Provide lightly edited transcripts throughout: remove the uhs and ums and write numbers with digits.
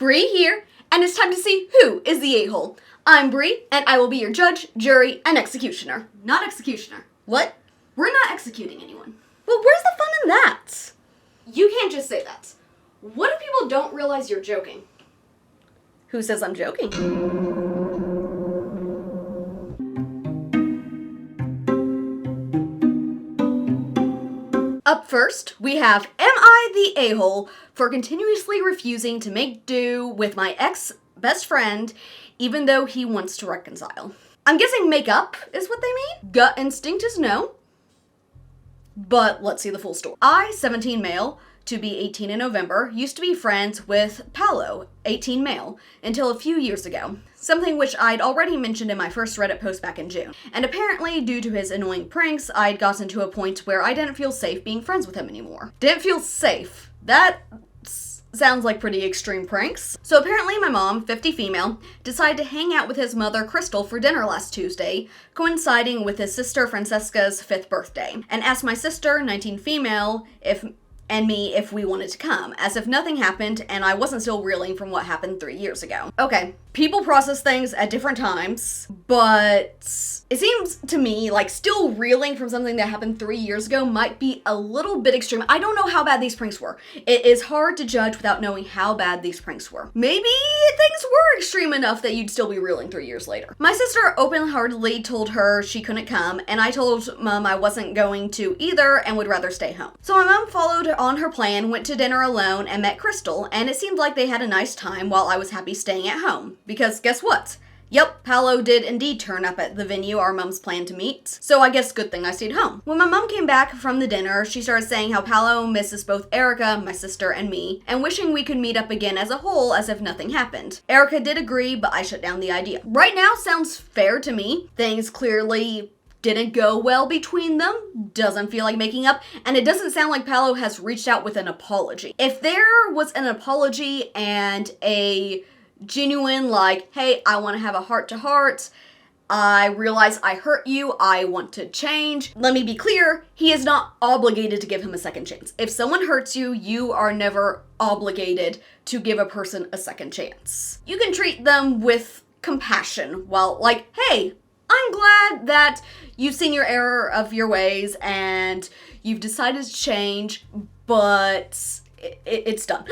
Bree here, and it's time to see who is the a-hole. I'm Bree, and I will be your judge, jury, and executioner. Not executioner. What? We're not executing anyone. Well, where's the fun in that? You can't just say that. What if people don't realize you're joking? Who says I'm joking? Up first, we have Am I the a-hole for continuously refusing to make do with my ex-best friend even though he wants to reconcile? I'm guessing make up is what they mean. Gut instinct is no. But let's see the full story. I, 17 male, to be 18 in November, used to be friends with Paolo, 18 male, until a few years ago. Something which I'd already mentioned in my first Reddit post back in June. And apparently, due to his annoying pranks, I'd gotten to a point where I didn't feel safe being friends with him anymore. Didn't feel safe. That sounds like pretty extreme pranks. So apparently my mom, 50 female, decided to hang out with his mother, Crystal, for dinner last Tuesday, coinciding with his sister Francesca's 5th birthday, and asked my sister, 19 female, and me if we wanted to come, as if nothing happened and I wasn't still reeling from what happened 3 years ago. Okay, people process things at different times, but it seems to me like still reeling from something that happened 3 years ago might be a little bit extreme. I don't know how bad these pranks were. It is hard to judge without knowing how bad these pranks were. Maybe things were extreme enough that you'd still be reeling 3 years later. My sister open-heartedly told her she couldn't come, and I told Mom I wasn't going to either and would rather stay home. So my mom followed on her plan, went to dinner alone, and met Crystal, and it seemed like they had a nice time while I was happy staying at home. Because guess what? Yep, Paolo did indeed turn up at the venue our mums planned to meet, so I guess good thing I stayed home. When my mom came back from the dinner, she started saying how Paolo misses both Erica, my sister, and me, and wishing we could meet up again as a whole as if nothing happened. Erica did agree, but I shut down the idea. Right now sounds fair to me. Things clearly didn't go well between them, doesn't feel like making up, and it doesn't sound like Paolo has reached out with an apology. If there was an apology and a genuine like, hey, I want to have a heart-to-heart, I realize I hurt you, I want to change. Let me be clear, he is not obligated to give him a second chance. If someone hurts you, you are never obligated to give a person a second chance. You can treat them with compassion while like, hey, I'm glad that you've seen your error of your ways and you've decided to change, but it's done.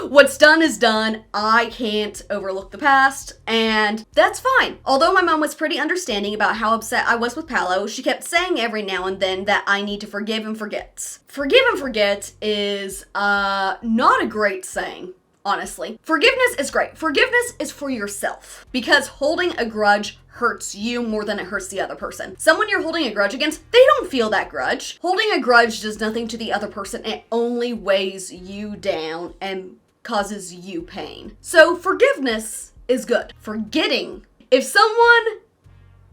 What's done is done. I can't overlook the past, and that's fine. Although my mom was pretty understanding about how upset I was with Paolo, she kept saying every now and then that I need to forgive and forget. Forgive and forget is not a great saying. Honestly, forgiveness is great. Forgiveness is for yourself because holding a grudge hurts you more than it hurts the other person. Someone you're holding a grudge against, they don't feel that grudge. Holding a grudge does nothing to the other person. It only weighs you down and causes you pain. So forgiveness is good. Forgetting. If someone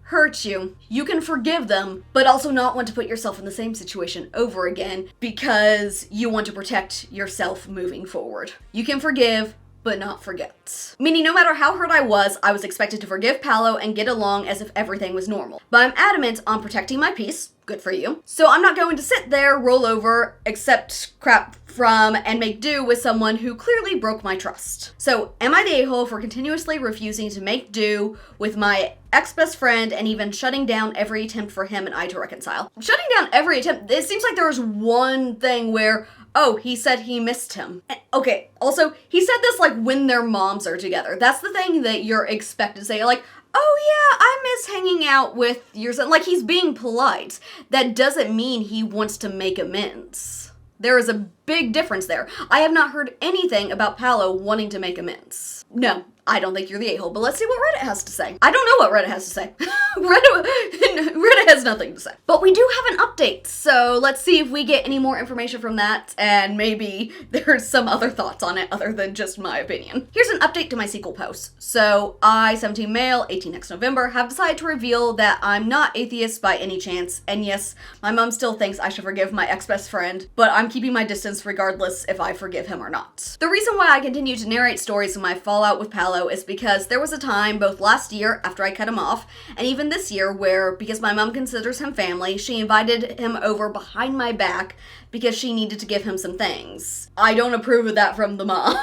hurt you, you can forgive them, but also not want to put yourself in the same situation over again because you want to protect yourself moving forward. You can forgive, but not forget. Meaning no matter how hurt I was expected to forgive Paolo and get along as if everything was normal. But I'm adamant on protecting my peace. Good for you. So I'm not going to sit there, roll over, accept crap from, and make do with someone who clearly broke my trust. So am I the a-hole for continuously refusing to make do with my ex-best friend and even shutting down every attempt for him and I to reconcile? Shutting down every attempt, it seems like there was one thing where, oh, he said he missed him. Okay, also, he said this like when their moms are together. That's the thing that you're expected to say, like, oh yeah, I miss hanging out with your son. Like, he's being polite. That doesn't mean he wants to make amends. There is a big difference there. I have not heard anything about Paolo wanting to make amends. No, I don't think you're the a-hole, but let's see what Reddit has to say. I don't know what Reddit has to say. Reddit has nothing to say. But we do have an update, so let's see if we get any more information from that, and maybe there's some other thoughts on it other than just my opinion. Here's an update to my sequel post. So, I, 17 male, 18 next November, have decided to reveal that I'm not atheist by any chance, and yes, my mom still thinks I should forgive my ex-best friend, but I'm keeping my distance regardless if I forgive him or not. The reason why I continue to narrate stories of my fallout with Paolo is because there was a time, both last year after I cut him off, and even this year where, because my mom considers him family, she invited him over behind my back because she needed to give him some things. I don't approve of that from the mom.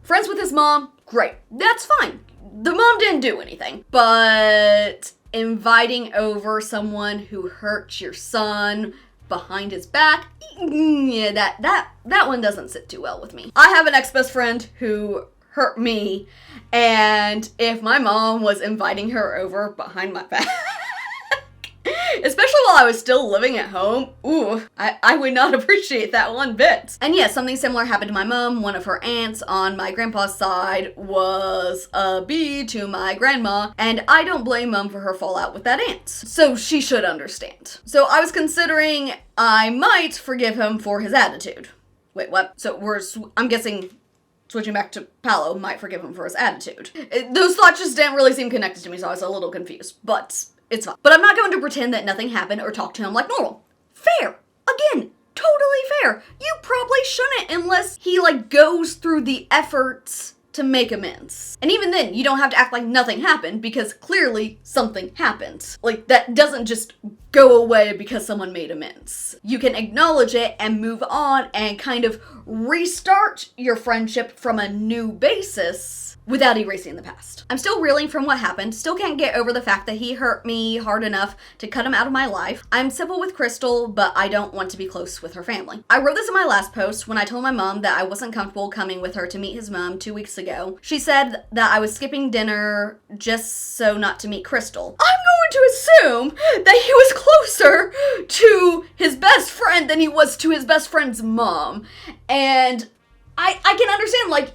Friends with his mom, great. That's fine. The mom didn't do anything. But inviting over someone who hurt your son behind his back, yeah, that one doesn't sit too well with me. I have an ex-best friend who hurt me, and if my mom was inviting her over behind my back, especially while I was still living at home, ooh, I would not appreciate that one bit. And yes, something similar happened to my mom. One of her aunts on my grandpa's side was a bee to my grandma, and I don't blame mom for her fallout with that aunt. So she should understand. So I was considering I might forgive him for his attitude. Wait, what? So I'm guessing switching back to Paolo might forgive him for his attitude. Those thoughts just didn't really seem connected to me, so I was a little confused, but it's fine. But I'm not going to pretend that nothing happened or talk to him like normal. Fair. Again, totally fair. You probably shouldn't unless he, goes through the efforts to make amends. And even then, you don't have to act like nothing happened because clearly something happened. That doesn't just go away because someone made amends. You can acknowledge it and move on and kind of restart your friendship from a new basis without erasing the past. I'm still reeling from what happened, still can't get over the fact that he hurt me hard enough to cut him out of my life. I'm civil with Crystal, but I don't want to be close with her family. I wrote this in my last post when I told my mom that I wasn't comfortable coming with her to meet his mom 2 weeks ago. She said that I was skipping dinner just so not to meet Crystal. I'm going to assume that he was closer to his best friend than he was to his best friend's mom. And I can understand,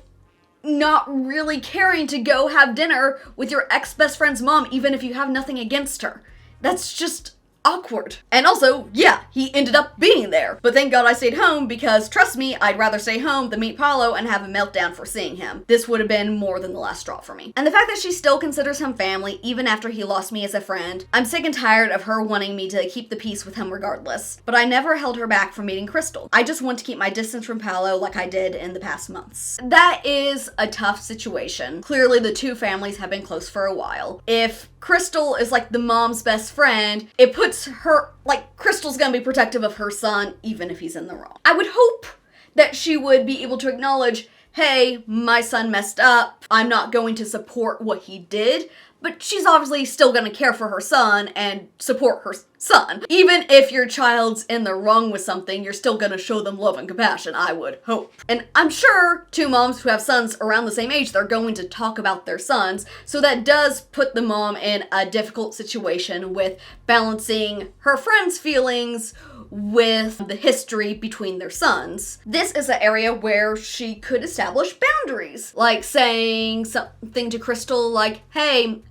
not really caring to go have dinner with your ex-best friend's mom, even if you have nothing against her. That's just awkward. And also, yeah, he ended up being there. But thank God I stayed home because, trust me, I'd rather stay home than meet Paolo and have a meltdown for seeing him. This would have been more than the last straw for me. And the fact that she still considers him family, even after he lost me as a friend, I'm sick and tired of her wanting me to keep the peace with him regardless. But I never held her back from meeting Crystal. I just want to keep my distance from Paolo like I did in the past months. That is a tough situation. Clearly, the two families have been close for a while. If Crystal is the mom's best friend, it puts her, Crystal's gonna be protective of her son, even if he's in the wrong. I would hope that she would be able to acknowledge, hey, my son messed up, I'm not going to support what he did, but she's obviously still gonna care for her son and support her son. Even if your child's in the wrong with something, you're still gonna show them love and compassion, I would hope. And I'm sure two moms who have sons around the same age, they're going to talk about their sons, so that does put the mom in a difficult situation with balancing her friend's feelings with the history between their sons. This is an area where she could establish boundaries, like saying something to Crystal like, hey,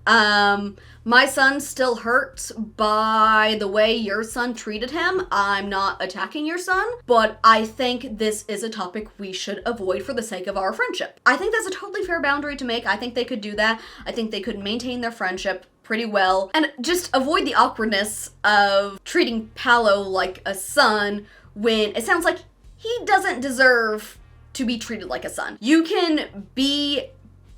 my son still hurts by the way your son treated him. I'm not attacking your son, but I think this is a topic we should avoid for the sake of our friendship. I think that's a totally fair boundary to make. I think they could do that. I think they could maintain their friendship pretty well and just avoid the awkwardness of treating Paolo like a son when it sounds like he doesn't deserve to be treated like a son. You can be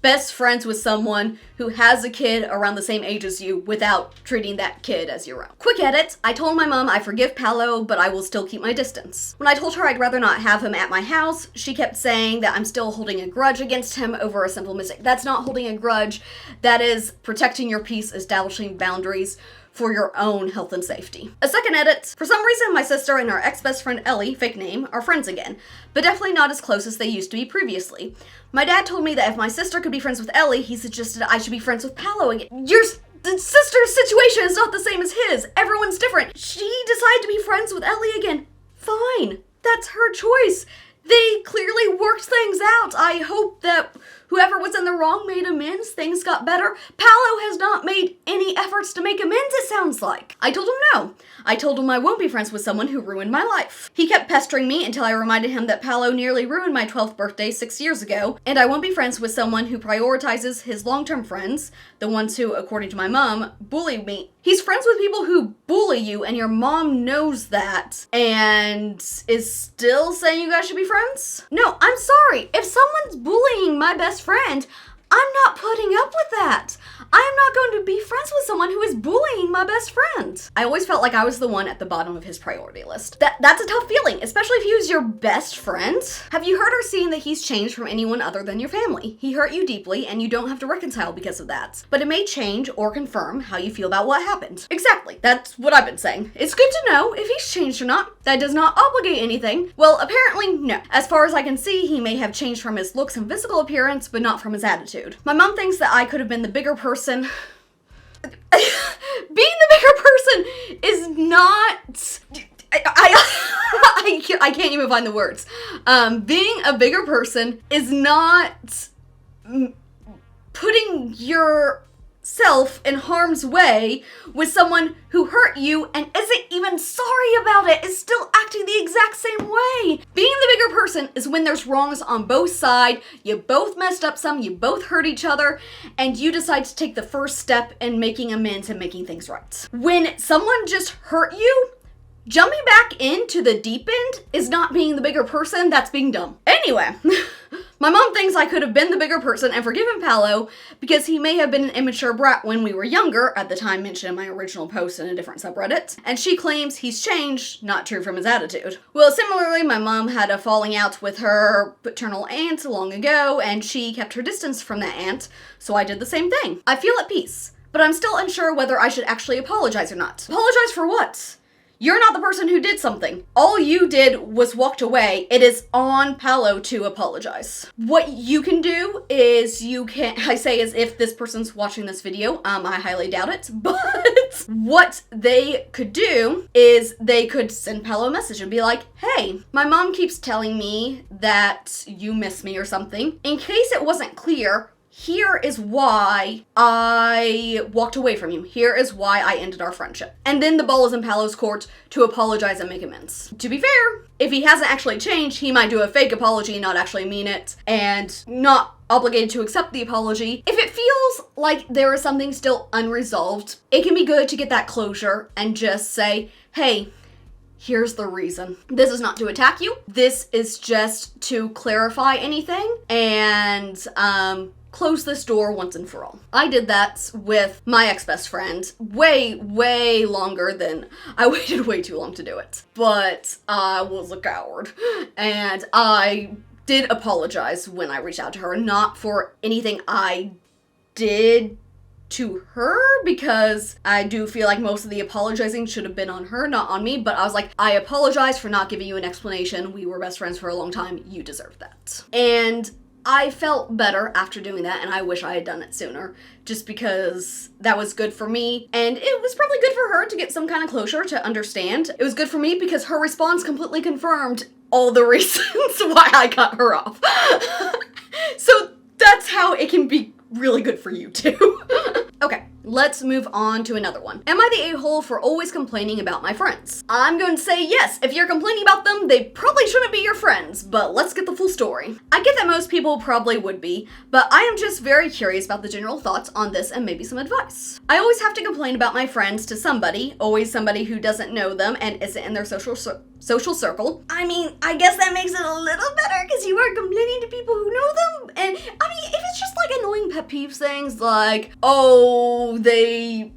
best friends with someone who has a kid around the same age as you without treating that kid as your own. Quick edit, I told my mom I forgive Paolo, but I will still keep my distance. When I told her I'd rather not have him at my house, she kept saying that I'm still holding a grudge against him over a simple mistake. That's not holding a grudge. That is protecting your peace, establishing boundaries for your own health and safety. A second edit, for some reason my sister and our ex-best friend Ellie, fake name, are friends again, but definitely not as close as they used to be previously. My dad told me that if my sister could be friends with Ellie, he suggested I should be friends with Paolo again. The sister's situation is not the same as his. Everyone's different. She decided to be friends with Ellie again. Fine. That's her choice. They clearly worked things out. I hope that whoever was in the wrong made amends, things got better. Paolo has not made any efforts to make amends, it sounds like. I told him no. I told him I won't be friends with someone who ruined my life. He kept pestering me until I reminded him that Paolo nearly ruined my 12th birthday 6 years ago, and I won't be friends with someone who prioritizes his long-term friends, the ones who, according to my mom, bully me. He's friends with people who bully you, and your mom knows that, and is still saying you guys should be friends? No, I'm sorry. If someone's bullying my best friend, I'm not putting up with that. I am not going to be friends with someone who is bullying my best friend. I always felt like I was the one at the bottom of his priority list. That's a tough feeling, especially if he was your best friend. Have you heard or seen that he's changed from anyone other than your family? He hurt you deeply and you don't have to reconcile because of that. But it may change or confirm how you feel about what happened. Exactly, that's what I've been saying. It's good to know if he's changed or not. That does not obligate anything. Well, apparently no. As far as I can see, he may have changed from his looks and physical appearance, but not from his attitude. My mom thinks that I could have been the bigger person. Being the bigger person is not... I can't even find the words. Being a bigger person is not putting yourself in harm's way with someone who hurt you and isn't even sorry about it, is still acting the exact same way. Being the bigger person is when there's wrongs on both sides, you both messed up some, you both hurt each other, and you decide to take the first step in making amends and making things right. When someone just hurt you, jumping back into the deep end is not being the bigger person, that's being dumb. Anyway, my mom thinks I could have been the bigger person and forgiven Paolo because he may have been an immature brat when we were younger, at the time mentioned in my original post in a different subreddit, and she claims he's changed, not true from his attitude. Well, similarly, my mom had a falling out with her paternal aunt long ago, and she kept her distance from that aunt, so I did the same thing. I feel at peace, but I'm still unsure whether I should actually apologize or not. Apologize for what? You're not the person who did something. All you did was walked away. It is on Paolo to apologize. What you can do is I say as if this person's watching this video, I highly doubt it, but what they could do is they could send Paolo a message and be like, hey, my mom keeps telling me that you miss me or something. In case it wasn't clear, here is why I walked away from you. Here is why I ended our friendship. And then the ball is in Paolo's court to apologize and make amends. To be fair, if he hasn't actually changed, he might do a fake apology and not actually mean it, and not obligated to accept the apology. If it feels like there is something still unresolved, it can be good to get that closure and just say, hey, here's the reason. This is not to attack you. This is just to clarify anything and close this door once and for all. I did that with my ex-best friend way longer than I waited way too long to do it. But I was a coward and I did apologize when I reached out to her, not for anything I did to her, because I do feel like most of the apologizing should have been on her, not on me, but I was like, I apologize for not giving you an explanation. We were best friends for a long time. You deserve that. And I felt better after doing that, and I wish I had done it sooner, just because that was good for me, and it was probably good for her to get some kind of closure, to understand. It was good for me because her response completely confirmed all the reasons why I cut her off. So that's how it can be really good for you too. Okay, let's move on to another one. Am I the a-hole for always complaining about my friends? I'm going to say yes. If you're complaining about them, they probably shouldn't be your friends, but let's get the full story. I get that most people probably would be, but I am just very curious about the general thoughts on this and maybe some advice. I always have to complain about my friends to somebody, always somebody who doesn't know them and isn't in their social circle. I mean, I guess that makes it a little better because you are complaining to people who know them. And I mean, if it's just like annoying pet peeves things like, oh, they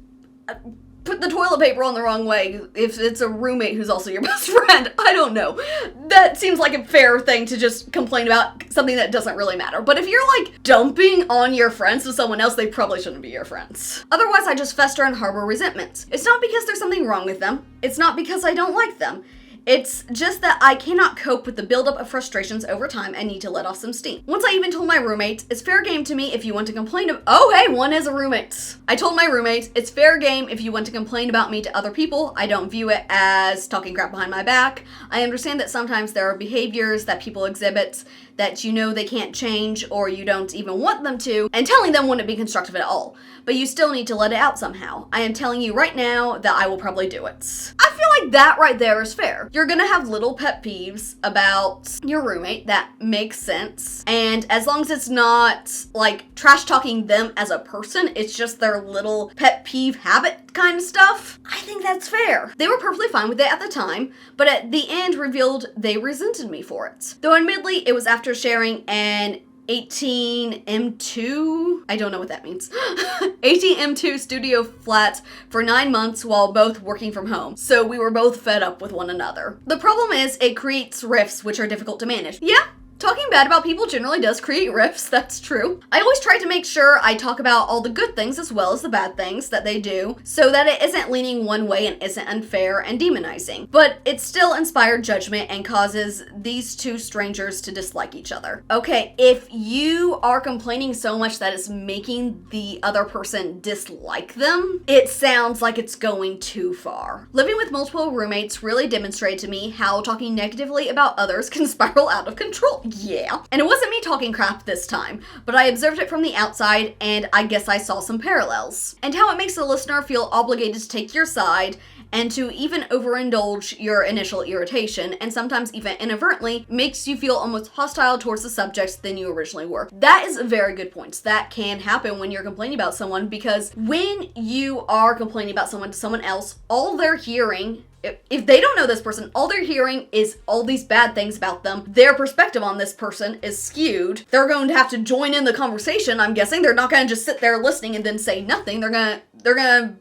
put the toilet paper on the wrong way, if it's a roommate who's also your best friend, I don't know. That seems like a fair thing to just complain about, something that doesn't really matter. But if you're like dumping on your friends to someone else, they probably shouldn't be your friends. Otherwise, I just fester and harbor resentment. It's not because there's something wrong with them. It's not because I don't like them. It's just that I cannot cope with the buildup of frustrations over time and need to let off some steam. Once I even told my roommate, it's fair game to me if you want to complain of- Oh, hey, one is a roommate. I told my roommate, it's fair game if you want to complain about me to other people. I don't view it as talking crap behind my back. I understand that sometimes there are behaviors that people exhibit that you know they can't change or you don't even want them to, and telling them wouldn't be constructive at all. But you still need to let it out somehow. I am telling you right now that I will probably do it. I feel like that right there is fair. You're gonna have little pet peeves about your roommate that makes sense, and as long as it's not like trash talking them as a person, it's just their little pet peeve habit kind of stuff, I think that's fair. They were perfectly fine with it at the time, but at the end revealed they resented me for it. Though admittedly, it was after sharing an 18M2, I don't know what that means, 18M2 studio flat for 9 months while both working from home. So we were both fed up with one another. The problem is it creates rifts which are difficult to manage. Yeah. Talking bad about people generally does create rifts, that's true. I always try to make sure I talk about all the good things as well as the bad things that they do, so that it isn't leaning one way and isn't unfair and demonizing. But it still inspired judgment and causes these two strangers to dislike each other. Okay, if you are complaining so much that it's making the other person dislike them, it sounds like it's going too far. Living with multiple roommates really demonstrated to me how talking negatively about others can spiral out of control. Yeah. And it wasn't me talking crap this time, but I observed it from the outside and I guess I saw some parallels. And how it makes the listener feel obligated to take your side and to even overindulge your initial irritation, and sometimes even inadvertently makes you feel almost hostile towards the subject than you originally were. That is a very good point. That can happen when you're complaining about someone, because when you are complaining about someone to someone else, all they're hearing, if they don't know this person, all they're hearing is all these bad things about them. Their perspective on this person is skewed. They're going to have to join in the conversation, I'm guessing. They're not going to just sit there listening and then say nothing. They're gonna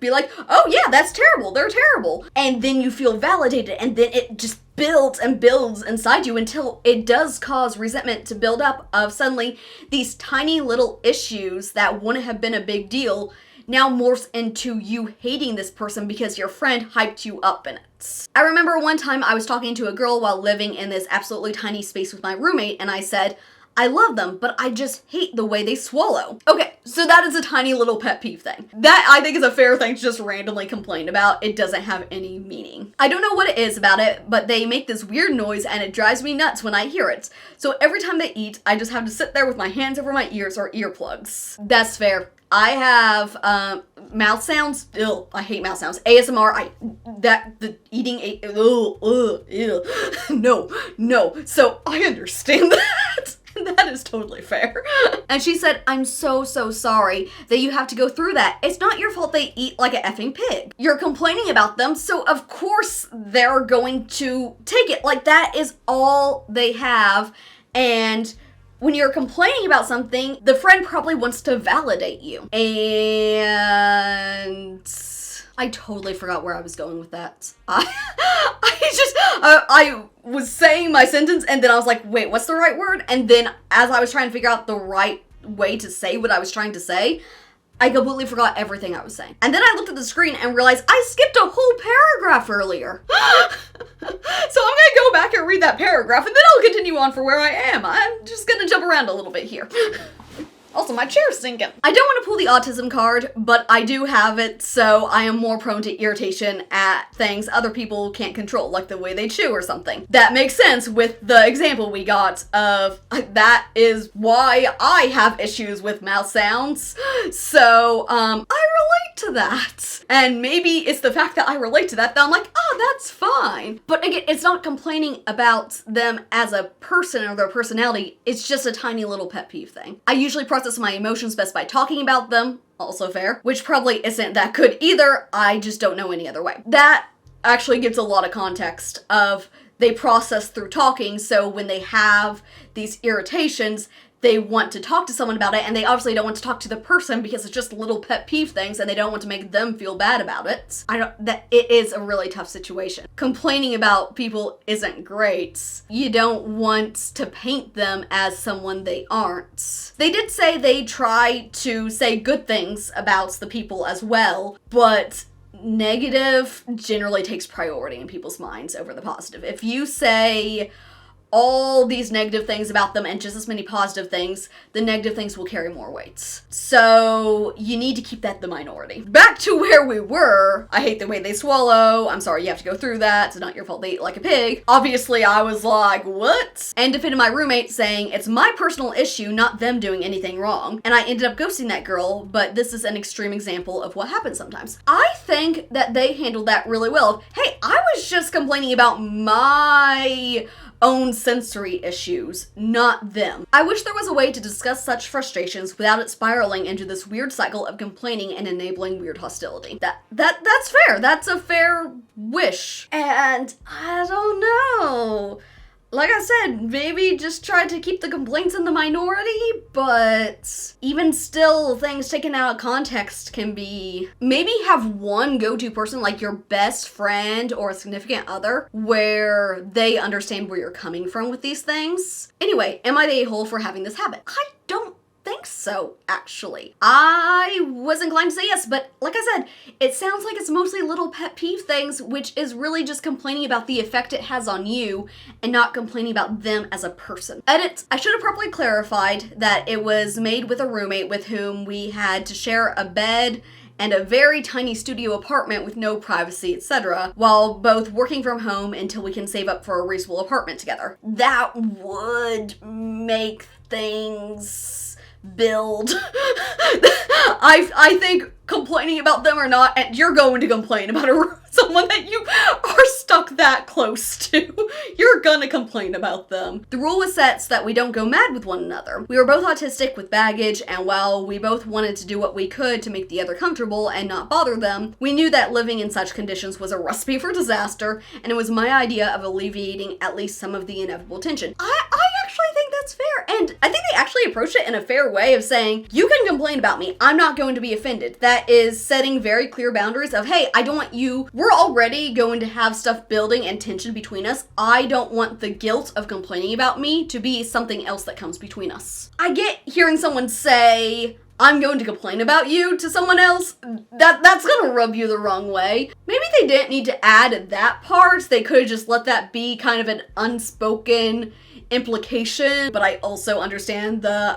be like, oh yeah, that's terrible. They're terrible. And then you feel validated, and then it just builds and builds inside you until it does cause resentment to build up of suddenly these tiny little issues that wouldn't have been a big deal now morphs into you hating this person because your friend hyped you up in it. I remember one time I was talking to a girl while living in this absolutely tiny space with my roommate, and I said, I love them, but I just hate the way they swallow. Okay, so that is a tiny little pet peeve thing. That I think is a fair thing to just randomly complain about. It doesn't have any meaning. I don't know what it is about it, but they make this weird noise and it drives me nuts when I hear it. So every time they eat, I just have to sit there with my hands over my ears or earplugs. That's fair. I have mouth sounds. Ew, I hate mouth sounds. ASMR. No. So I understand that. That is totally fair. And she said, I'm so sorry that you have to go through that. It's not your fault they eat like an effing pig. You're complaining about them, so of course they're going to take it. Like, that is all they have. And when you're complaining about something, the friend probably wants to validate you. And I totally forgot where I was going with that. I was saying my sentence and then I was like, wait, what's the right word? And then as I was trying to figure out the right way to say what I was trying to say, I completely forgot everything I was saying. And then I looked at the screen and realized I skipped a whole paragraph earlier. So I'm gonna go back and read that paragraph and then I'll continue on for where I am. I'm just gonna jump around a little bit here. Also, my chair's sinking. I don't want to pull the autism card, but I do have it, so I am more prone to irritation at things other people can't control, like the way they chew or something. That makes sense with the example we got of that is why I have issues with mouth sounds. So, I relate to that. And maybe it's the fact that I relate to that I'm like, oh, that's fine. But again, it's not complaining about them as a person or their personality. It's just a tiny little pet peeve thing. I usually process my emotions best by talking about them, also fair, which probably isn't that good either. I just don't know any other way. That actually gives a lot of context of they process through talking, so when they have these irritations, they want to talk to someone about it, and they obviously don't want to talk to the person because it's just little pet peeve things and they don't want to make them feel bad about it. It is a really tough situation. Complaining about people isn't great. You don't want to paint them as someone they aren't. They did say they try to say good things about the people as well, but negative generally takes priority in people's minds over the positive. If you say all these negative things about them and just as many positive things, the negative things will carry more weight. So you need to keep that the minority. Back to where we were. I hate the way they swallow. I'm sorry you have to go through that. It's not your fault they eat like a pig. Obviously I was like, what? And defended my roommate saying it's my personal issue, not them doing anything wrong. And I ended up ghosting that girl, but this is an extreme example of what happens sometimes. I think that they handled that really well. Hey, I was just complaining about my own sensory issues, not them. I wish there was a way to discuss such frustrations without it spiraling into this weird cycle of complaining and enabling weird hostility. That's fair. That's a fair wish. And I don't know. like I said, maybe just try to keep the complaints in the minority, but even still, things taken out of context can be... Maybe have one go-to person, like your best friend or a significant other, where they understand where you're coming from with these things. Anyway, am I the a-hole for having this habit? I don't think so, actually. I was inclined to say yes, but like I said, it sounds like it's mostly little pet peeve things, which is really just complaining about the effect it has on you and not complaining about them as a person. Edit, I should have properly clarified that it was made with a roommate with whom we had to share a bed and a very tiny studio apartment with no privacy, etc., while both working from home until we can save up for a reasonable apartment together. That would make things build. I think complaining about them or not, and you're going to complain about someone that you are stuck that close to. You're gonna complain about them. The rule was set so that we don't go mad with one another. We were both autistic with baggage, and while we both wanted to do what we could to make the other comfortable and not bother them, we knew that living in such conditions was a recipe for disaster, and it was my idea of alleviating at least some of the inevitable tension. I actually think that's fair, and I think they actually approached it in a fair way of saying, you can complain about me, I'm not going to be offended. That is setting very clear boundaries of, hey, I don't want you, we're already going to have stuff building and tension between us. I don't want the guilt of complaining about me to be something else that comes between us. I get hearing someone say, I'm going to complain about you to someone else, that's gonna rub you the wrong way. Maybe they didn't need to add that part, they could have just let that be kind of an unspoken implication, but I also understand the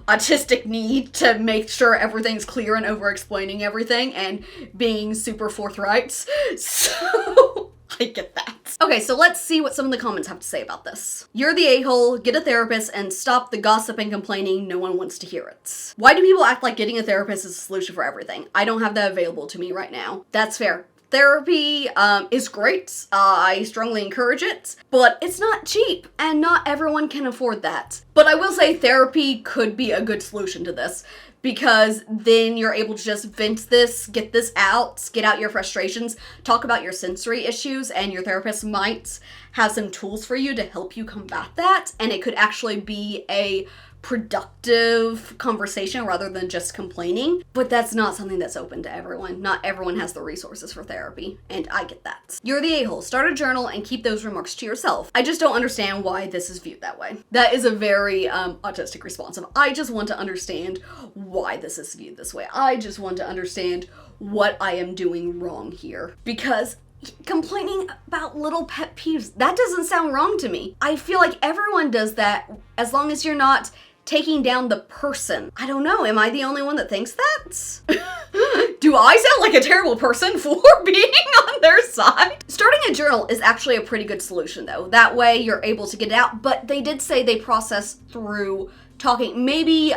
autistic need to make sure everything's clear and over-explaining everything and being super forthright, so I get that. Okay, so let's see what some of the comments have to say about this. You're the a-hole, get a therapist, and stop the gossip and complaining, no one wants to hear it. Why do people act like getting a therapist is a solution for everything? I don't have that available to me right now. That's fair. Therapy is great, I strongly encourage it, but it's not cheap, and not everyone can afford that. But I will say therapy could be a good solution to this, because then you're able to just vent this, get out your frustrations, talk about your sensory issues, and your therapist might have some tools for you to help you combat that, and it could actually be a productive conversation rather than just complaining, but that's not something that's open to everyone. Not everyone has the resources for therapy, and I get that. You're the a-hole. Start a journal and keep those remarks to yourself. I just don't understand why this is viewed that way. That is a very autistic response of, I just want to understand why this is viewed this way. I just want to understand what I am doing wrong here. Because complaining about little pet peeves, that doesn't sound wrong to me. I feel like everyone does that as long as you're not taking down the person. I don't know, am I the only one that thinks that? Do I sound like a terrible person for being on their side? Starting a journal is actually a pretty good solution though. That way you're able to get it out, but they did say they process through talking. Maybe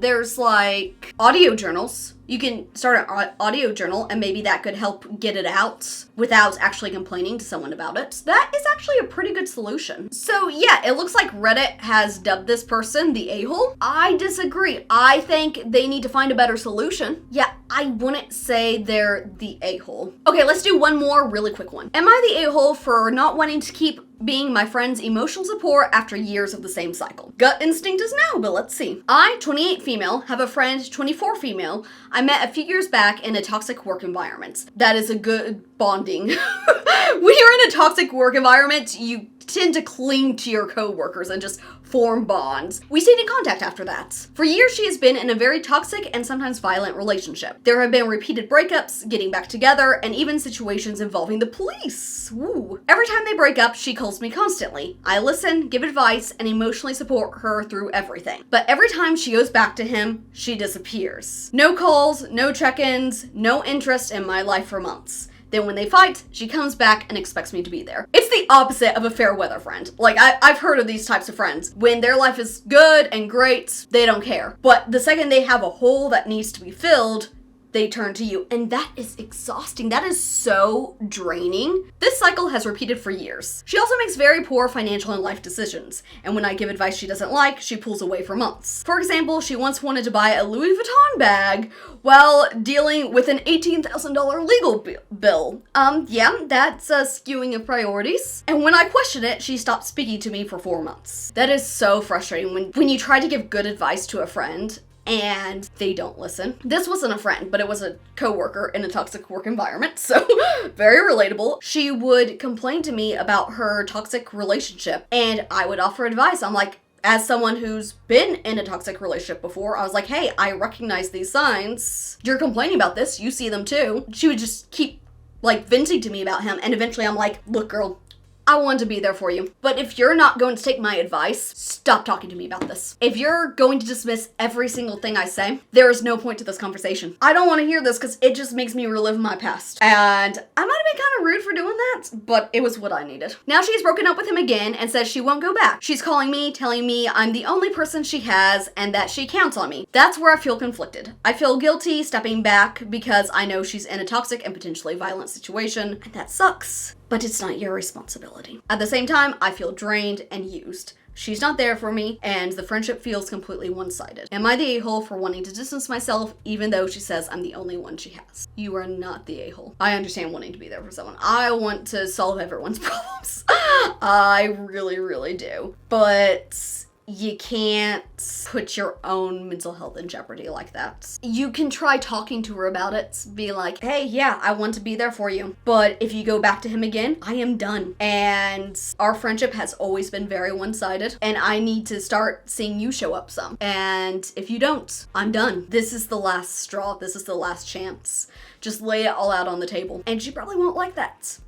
there's like audio journals. You can start an audio journal and maybe that could help get it out without actually complaining to someone about it. That is actually a pretty good solution. So yeah, it looks like Reddit has dubbed this person the a-hole. I disagree. I think they need to find a better solution. Yeah, I wouldn't say they're the a-hole. Okay, let's do one more really quick one. Am I the a-hole for not wanting to keep being my friend's emotional support after years of the same cycle? Gut instinct is no, but let's see. I, 28 female, have a friend, 24 female, I met a few years back in a toxic work environment. That is a good bonding. When you're in a toxic work environment, you tend to cling to your coworkers and just form bonds. We stayed in contact after that. For years, she has been in a very toxic and sometimes violent relationship. There have been repeated breakups, getting back together, and even situations involving the police. Woo. Every time they break up, she calls me constantly. I listen, give advice, and emotionally support her through everything. But every time she goes back to him, she disappears. No calls, no check-ins, no interest in my life for months. Then when they fight, she comes back and expects me to be there. It's the opposite of a fair weather friend. Like, I've heard of these types of friends. When their life is good and great, they don't care. But the second they have a hole that needs to be filled, they turn to you, and that is exhausting. That is so draining. This cycle has repeated for years. She also makes very poor financial and life decisions, and when I give advice she doesn't like, she pulls away for months. For example, she once wanted to buy a Louis Vuitton bag while dealing with an $18,000 legal bill. Yeah, that's a skewing of priorities. And when I question it, she stopped speaking to me for 4 months. That is so frustrating when you try to give good advice to a friend and they don't listen. This wasn't a friend, but it was a coworker in a toxic work environment, so very relatable. She would complain to me about her toxic relationship, and I would offer advice. I'm like, as someone who's been in a toxic relationship before, I was like, hey, I recognize these signs. You're complaining about this, you see them too. She would just keep venting to me about him, and eventually I'm like, look girl, I want to be there for you. But if you're not going to take my advice, stop talking to me about this. If you're going to dismiss every single thing I say, there is no point to this conversation. I don't want to hear this because it just makes me relive my past. And I might have been kind of rude for doing that, but it was what I needed. Now she's broken up with him again and says she won't go back. She's calling me, telling me I'm the only person she has and that she counts on me. That's where I feel conflicted. I feel guilty stepping back because I know she's in a toxic and potentially violent situation, and that sucks. But it's not your responsibility. At the same time, I feel drained and used. She's not there for me, and the friendship feels completely one-sided. Am I the a-hole for wanting to distance myself, even though she says I'm the only one she has? You are not the a-hole. I understand wanting to be there for someone. I want to solve everyone's problems. I really, really do. But you can't put your own mental health in jeopardy like that. You can try talking to her about it, be like, hey, yeah, I want to be there for you. But if you go back to him again, I am done. And our friendship has always been very one-sided, and I need to start seeing you show up some. And if you don't, I'm done. This is the last straw. This is the last chance. Just lay it all out on the table. And she probably won't like that.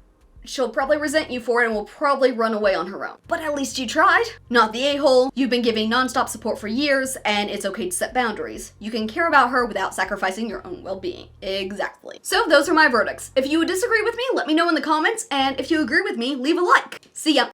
She'll probably resent you for it and will probably run away on her own. But at least you tried. Not the a-hole. You've been giving nonstop support for years, and it's okay to set boundaries. You can care about her without sacrificing your own well-being. Exactly. So those are my verdicts. If you disagree with me, let me know in the comments, and if you agree with me, leave a like. See ya.